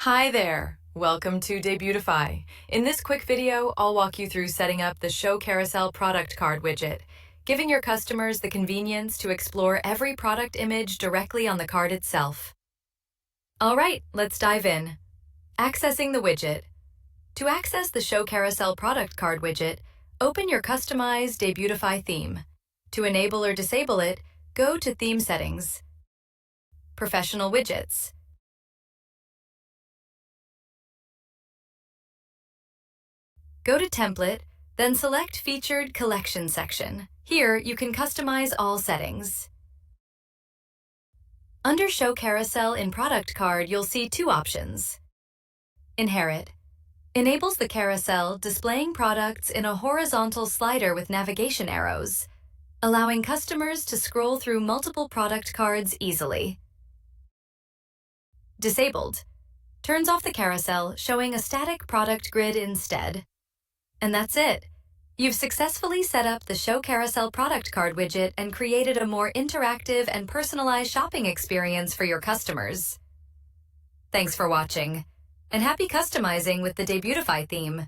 Hi there! Welcome to Debutify. In this quick video, I'll walk you through setting up the Show Carousel product card widget, giving your customers the convenience to explore every product image directly on the card itself. All right, let's dive in. Accessing the widget. To access the Show Carousel product card widget, open your customized Debutify theme. To enable or disable it, go to Theme Settings, Professional Widgets. Go to Template, then select Featured Collection section. Here, you can customize all settings. Under Show Carousel in Product Card, you'll see two options. Inherit enables the carousel displaying products in a horizontal slider with navigation arrows, allowing customers to scroll through multiple product cards easily. Disabled turns off the carousel, showing a static product grid instead. And that's it. You've successfully set up the Show Carousel product card widget and created a more interactive and personalized shopping experience for your customers. Thanks for watching, and happy customizing with the Debutify theme.